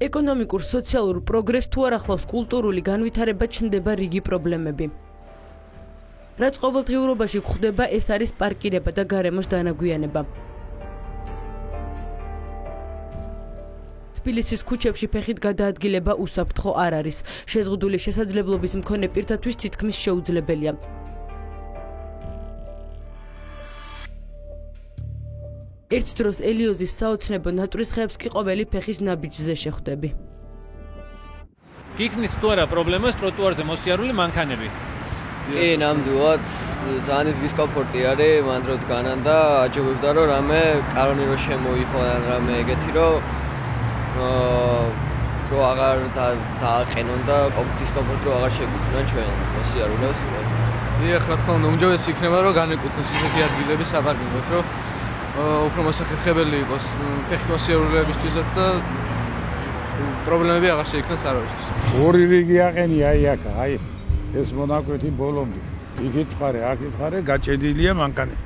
ეკონომიკურ, სოციალურ პროგრესს თუ არ ახლავს კულტურული განვითარება, ჩნდება რიგი პრობლემები. რაც ყოველდღიურობაში გვხვდება, ეს არის პარკირება და გარემოს დანაგვიანება. თბილისის ქუჩებში ფეხით გადაადგილება უსაფრთხო არ არის. შეზღუდული შესაძლებლობის მქონე პირთათვის თითქმის შეუძლებელია. ერთ დროს ელიოზის საოცნებო ნატურის ხეებს კი ყოველი ფეხის ნაბიჯზე შეხვდები. გიქნით თუ არა პრობლემას ტროტუარზე მოსიარული მანქანები? კი, ნამდვილად ძალიან დისკომფორტი არის, მან დრო დგანან და აჯობებდა რომ რამე კანონი რო შემოიხვან რამე ეგეთი რომ აღარ დააყენონ და დისკომფორტი რო აღარ შეგვიქმნან ჩვენ მოსიარულეს. დიახ, რა თქმა უნდა, უმჯობესი იქნება რომ განეკუთვნოს ისეთი ადგილები საპარკინგოდ, რომ უფრო მოსახერხებელი იყოს ფეხით მოსიარულეებისთვისაც და პრობლემები აღარ შეიქმნას არავისთვის. ორი რიგი აყენია აქ, აი ეს მონაკვეთი ბოლომდე. იქით ხარე, აქით ხარე, გაჭედილია მანქანები.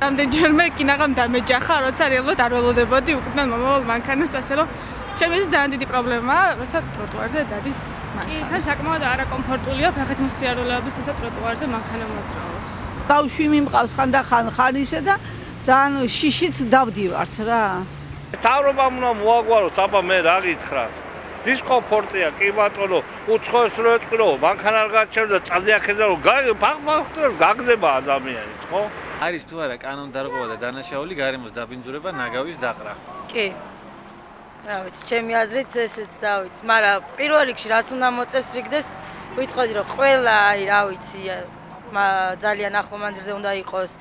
რამდენჯერმე კინაღამ დამეჯახა, როცა რეალურად არ ველოდებოდი უკიდან მომავალ მანქანას, ასე რომ ჩემთვის ძალიან დიდი პრობლემაა, როცა ტროტუარზე დადის მანქანა. კი, საკმაოდ არაკომფორტულია ფეხით მოსიარულეების ესა ტროტუარზე მანქანა მოძრაობს. ბავშვი მიმყავს ხანდახან ხანისა და ძალიან შიშით დავდივართ რა. თავრობამ უნდა მოაგვაროს, აბა მე რა გითხრას. დისკომფორტია, კი ბატონო, უცხოეს რო ეტყირო, მანქანა არ გაჩერდა, წაზე აქეზე რომ ფახფახს გაგზება ადამიანი, ხო? არის თუ არა კანონდარღვევა და დანაშაული გარემოს დაბინძურება, ნაგავის დაყრა? კი. რა ვიცი, ჩემი აზრით ესეც რა ვიცი, მაგრამ პირველ რიგში რაც უნდა მოწესრიგდეს, ვიტყოდი რომ ყველა არის, რა ვიცი, ძალიან ახლო მანძილზე უნდა იყოს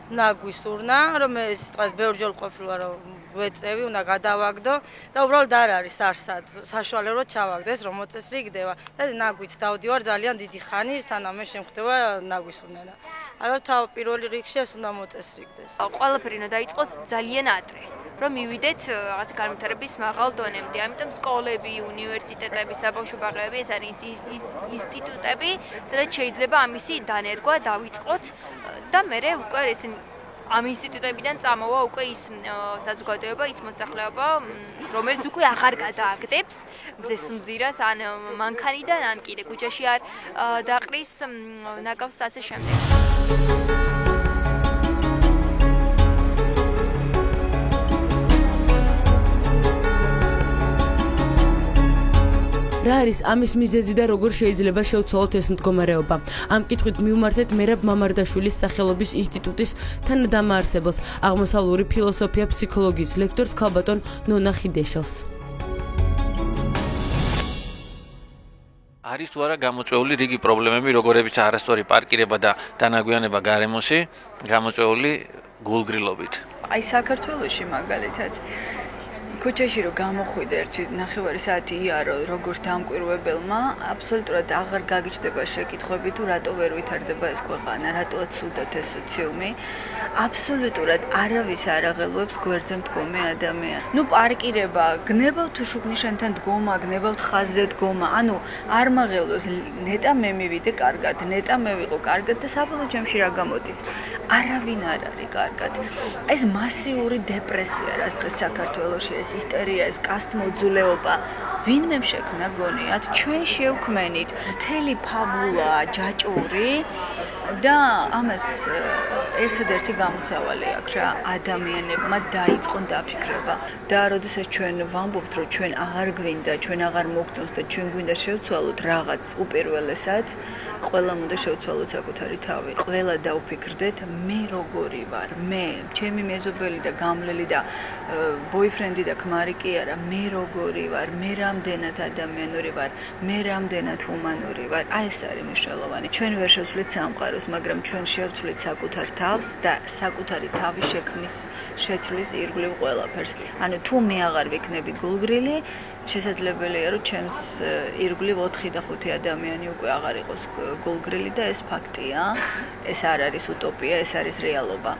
ნაგვის urna, რომ მე სიტყვას ბევრჯერ ყოფილა რომ ვეწევი, უნდა გადავაგდო და უბრალოდ არ არის არსად საშუალებლად ჩავაგდეს, რომ მოწესრიგდება და ნაგვით დავდივარ ძალიან დიდი ხანი, სანამ მე შემხდება ნაგვის urna და არა თავ პირველ რიგში ეს უნდა მოწესრიგდეს. ყველაფერი უნდა დაიწყოს ძალიან ადრე. რომ მივიდეთ რაღაც განვითარების მაღალ დონემდე. ამიტომ სკოლები, უნივერსიტეტები, საბავშვო ბაღები, ეს არის ინსტიტუტები, სადაც შეიძლება ამისი დანერგვა დავიწყოთ და მერე უკვე ესენი ამ ინსტიტუტებიდან წამოვა უკვე ის საზოგადოება, ის მოსახლეობა, რომელიც უკვე აღარ გადააგდებს მზეს მზირას ან მანქანიდან, ან კიდე ქუჩაში არ დაყრის ნაგავს და ასე შემდეგ. რა არის ამის მიზეზი და როგორ შეიძლება შევცვალოთ ეს მდგომარეობა? ამ კითხვით მივმართეთ მერაბ მამარდაშვილის სახელობის ინსტიტუტის თანადამაარსებელს, აღმოსავლური ფილოსოფია ფსიქოლოგიის ლექტორს ქალბატონ ნონა ხიდეშელს. არის თუ არა გამოწვეული რიგი პრობლემები, როგორებიც არასწორი პარკირება და დანაგვიანება გარემოში, გამოწვეული გულგრილობით? აი საქართველოში მაგალითად ქუჩაში რო გამოხვიდე ერთი ნახევარი საათი იარო როგორც დამკვირვებელმა აბსოლუტურად აღარ გაგიჩნდება შეკითხვები თუ რატო ვერ ვითარდება ეს ქვეყანა, რატოა ცუდად ეს სოციუმი. აბსოლუტურად არავის არ აღელვებს გვერდზე მდგომი ადამიანი. ნუ პარკირება, გნებავთ თუ შუქნიშანთან დგომა, გნებავთ ხაზზე დგომა. ანუ არ მაღელვებს ნეტა მე მივიდე კარგად, ნეტა მე ვიყო კარგად და საბოლოო ჯამში რა გამოდის? არავინ არ არის კარგად. ეს მასიური დეპრესია, რაც დღეს საქართველოში ეს ისტერია, ეს კასტმოძულეობა, ვინმე შექმნა გონიათ, ჩვენ შევქმენით მთელი ფაბულა ჯაჭვური და ამას ერთადერთი გამოსავალი აქვს რა, ადამიანებმა დაიწყონ დაფიქრება და როდესაც ჩვენ ვამბობთ, რომ ჩვენ აღარ გვინდა, ჩვენ აღარ მოგწონს და ჩვენ გვინდა შევცვალოთ რაღაც უპირველესად, ყველამ უნდა შევცვალოთ საკუთარი თავი. ყველა დაუფიქრდეთ, მე როგორი ვარ, მე, ჩემი მეზობელი და გამლელი და ბოიფრენდი და ქმარი კი არა, მე როგორი ვარ, მე რამდენად ადამიანური ვარ, მე რამდენად ჰუმანური ვარ. აი ეს არის მნიშვნელოვანი. ჩვენ ვერ შევცვლით სამყაროს, მაგრამ ჩვენ შევცვლით საკუთარ თავს და საკუთარი თავის შექმნის შეცვლის ირგვლივ ყველაფერს. ანუ თუ მე აღარ ვიქნები გულგრილი, შესაძლებელია რომ ჩემს ირგვლივ 4 და 5 ადამიანი უკვე აღარ იყოს გულგრილი და ეს ფაქტია. ეს არ არის utopia, ეს არის რეალობა.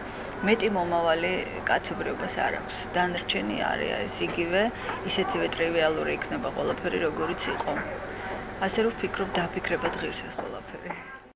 მეტი მომავალი კაცობრიობას არ აქვს. დანარჩენი არის იგივე, ისეთივე ტრივიალური იქნება ყველაფერი, როგორიც იყო. ასე რომ ვფიქრობ, დაფიქრებად ღირს ეს ყველაფერი.